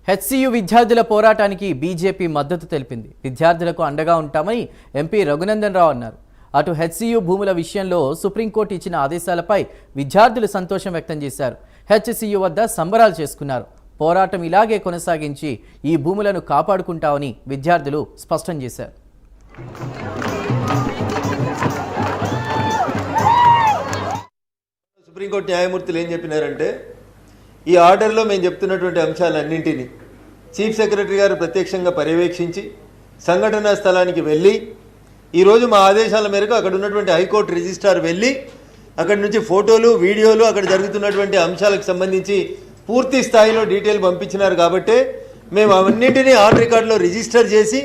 HCU విద్యార్థుల పోరాటానికి BJP మద్దతు తెలిపింది. విద్యార్థులకు అండగా ఉంటామని ఎంపీ రఘునందన్ రావు అన్నారు. అటు హెచ్సియు భూముల విషయంలో సుప్రీంకోర్టు ఇచ్చిన ఆదేశాలపై విద్యార్థులు సంతోషం వ్యక్తం చేశారు. హెచ్సియు వద్ద సంబరాలు చేసుకున్నారు. పోరాటం ఇలాగే కొనసాగించి ఈ భూములను కాపాడుకుంటామని విద్యార్థులు స్పష్టం చేశారు. సుప్రీంకోర్టు న్యాయమూర్తులు ఏం చెప్పినారంటే, ఈ ఆర్డర్లో మేము చెప్తున్నటువంటి అంశాలన్నింటినీ చీఫ్ సెక్రటరీ గారు ప్రత్యక్షంగా పర్యవేక్షించి సంఘటనా స్థలానికి వెళ్ళి ఈరోజు మా ఆదేశాల మేరకు అక్కడ ఉన్నటువంటి హైకోర్టు రిజిస్ట్రార్ వెళ్ళి అక్కడి నుంచి ఫోటోలు వీడియోలు అక్కడ జరుగుతున్నటువంటి అంశాలకు సంబంధించి పూర్తి స్థాయిలో డీటెయిల్ పంపించినారు. కాబట్టే మేము అవన్నింటినీ ఆన్ రికార్డులో రిజిస్టర్ చేసి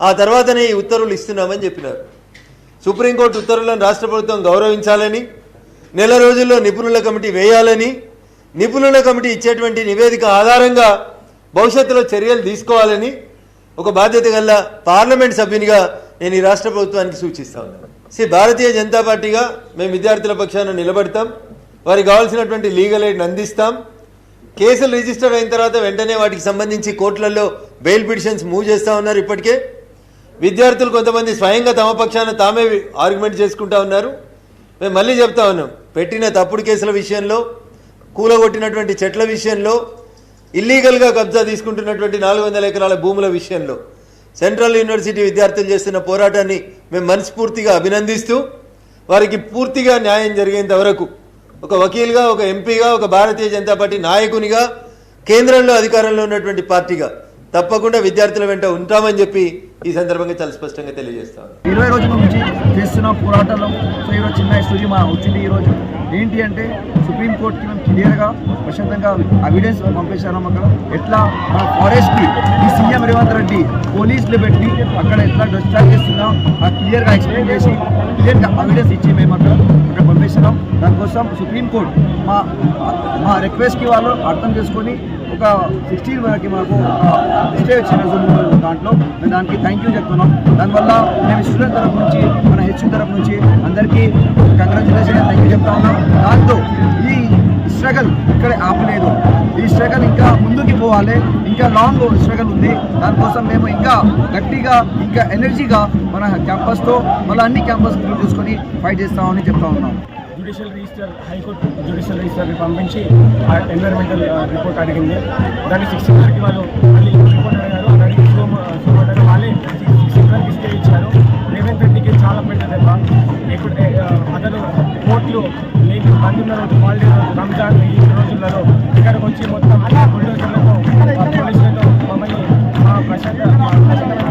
ఆ తర్వాతనే ఈ ఉత్తర్వులు ఇస్తున్నామని చెప్పినారు. సుప్రీంకోర్టు ఉత్తర్వులను రాష్ట్ర ప్రభుత్వం గౌరవించాలని, నెల రోజుల్లో నిపుణుల కమిటీ వేయాలని, నిపుణుల కమిటీ ఇచ్చేటువంటి నివేదిక ఆధారంగా భవిష్యత్తులో చర్యలు తీసుకోవాలని ఒక బాధ్యత గల పార్లమెంట్ సభ్యునిగా నేను ఈ రాష్ట్ర ప్రభుత్వానికి సూచిస్తా ఉన్నాను. భారతీయ జనతా పార్టీగా మేము విద్యార్థుల పక్షాన నిలబడతాం. వారికి కావాల్సినటువంటి లీగల్ ఎయిడ్ అందిస్తాం. కేసులు రిజిస్టర్ అయిన తర్వాత వెంటనే వాటికి సంబంధించి కోర్టులలో బెయిల్ పిటిషన్స్ మూవ్ చేస్తూ ఉన్నారు. ఇప్పటికే విద్యార్థులు కొంతమంది స్వయంగా తమ పక్షాన తామే ఆర్గ్యుమెంట్ చేసుకుంటా ఉన్నారు. మేము మళ్ళీ చెప్తా ఉన్నాం, పెట్టిన తప్పుడు కేసుల విషయంలో, కూలగొట్టినటువంటి చెట్ల విషయంలో, ఇల్లీగల్గా కబ్జా తీసుకుంటున్నటువంటి 400 ఎకరాల భూముల విషయంలో సెంట్రల్ యూనివర్సిటీ విద్యార్థులు చేస్తున్న పోరాటాన్ని మేము మనస్ఫూర్తిగా అభినందిస్తూ వారికి పూర్తిగా న్యాయం జరిగేంత వరకు ఒక వకీల్గా, ఒక ఎంపీగా, ఒక భారతీయ జనతా పార్టీ నాయకునిగా, కేంద్రంలో అధికారంలో ఉన్నటువంటి పార్టీగా తప్పకుండా విద్యార్థుల వెంట ఉంటామని చెప్పి ఈ సందర్భంగా చాలా స్పష్టంగా తెలియజేస్తాం. 20 రోజుల నుంచి చేస్తున్న పోరాటంలో ఈరోజు చిన్న స్టోరీ మా వచ్చింది. ఈరోజు ఏంటి అంటే సుప్రీంకోర్టుకి మేము క్లియర్గా ప్రశాంతంగా ఎవిడెన్స్ పంపించాము. అక్కడ ఎట్లా మన ఫారెస్ట్కి ఈ సీఎం రేవంత్ రెడ్డి పోలీసులు పెట్టి అక్కడ ఎట్లా డిస్ట్రాక్ట్ చేస్తున్నాం క్లియర్గా ఎక్స్ప్లెయిన్ చేసి క్లియర్గా ఎవిడెన్స్ ఇచ్చి మేము అక్కడ పంపిస్తున్నాం. దానికోసం సుప్రీంకోర్టు మా రిక్వెస్ట్కి వాళ్ళు అర్థం చేసుకొని ఒక 16 వరకు మాకు స్టే వచ్చిన దాంట్లో మేము దానికి థ్యాంక్ యూ చెప్తున్నాం. దానివల్ల మేము స్టూడెంట్ తరఫు నుంచి, మన హెచ్యూ తరఫు నుంచి అందరికీ కంగ్రాచులేషన్ థ్యాంక్ యూ చెప్తా ఉన్నాం. దాంతో ఈ స్ట్రగల్ ఇక్కడే ఆపలేదు. ఈ స్ట్రగల్ ఇంకా ముందుకు పోవాలి. ఇంకా లాంగ్ స్ట్రగల్ ఉంది. దానికోసం మేము ఇంకా గట్టిగా, ఇంకా ఎనర్జీగా మన క్యాంపస్తో మళ్ళీ అన్ని క్యాంపస్ చూసుకొని ఫైట్ చేస్తామని చెప్తా ఉన్నాం. జ్యుడిషియల్ రిజిస్టర్, హైకోర్టు జ్యుడిషియల్ రిజిస్టర్ని పంపించి ఆ ఎన్విరాన్మెంటల్ రిపోర్ట్ అడిగింది. దాన్ని 16 వరకు వాళ్ళు మళ్ళీ రిపోర్ట్ అడిగారు. అడిగి సోమవారం వాళ్ళే 16 వరకు స్టే ఇచ్చారు. రేవంత్ రెడ్డికి చాలా పెద్ద దెబ్బ. ఇప్పుడు అతను కోర్టులు నేను మంది ఉన్న రోజు, హాలిడే రోజు, రంజాన్ ఈ రోజులలో ఇక్కడికి వచ్చి మొత్తం బుల్డోజర్లతో, పోలీసులతో మమ్మల్ని మా ప్రశాంతమైన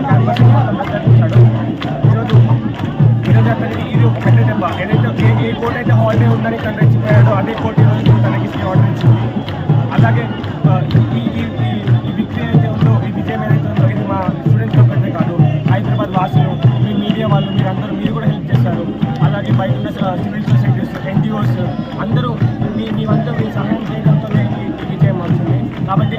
క్యాంపస్ ఇచ్చాడు. ఈరోజు అతనికి ఇది ఒక పెద్ద దెబ్బ. ఏదైతే ఏ కోర్టు అయితే హాలిడే ఉందని తను రెచ్చిపోయాడో అదే కోర్టు ఈరోజు తనకి స్టే ఆర్డర్ ఇచ్చింది. అలాగే ఈ విక్టరీ అయితే ఉందో, ఈ విజయం ఏదైతే ఉందో ఇది మా స్టూడెంట్స్ ఒక్కటే కాదు, హైదరాబాద్ వాసులు, మీ మీడియా వాళ్ళు, మీరు కూడా హెల్ప్ చేశారు. అలాగే బయట ఉన్న సివిల్ సొసైటీస్, ఎన్జిఓస్ అందరూ మీ సహాయం చేయడంతో ఈ విజయం వచ్చింది. కాబట్టి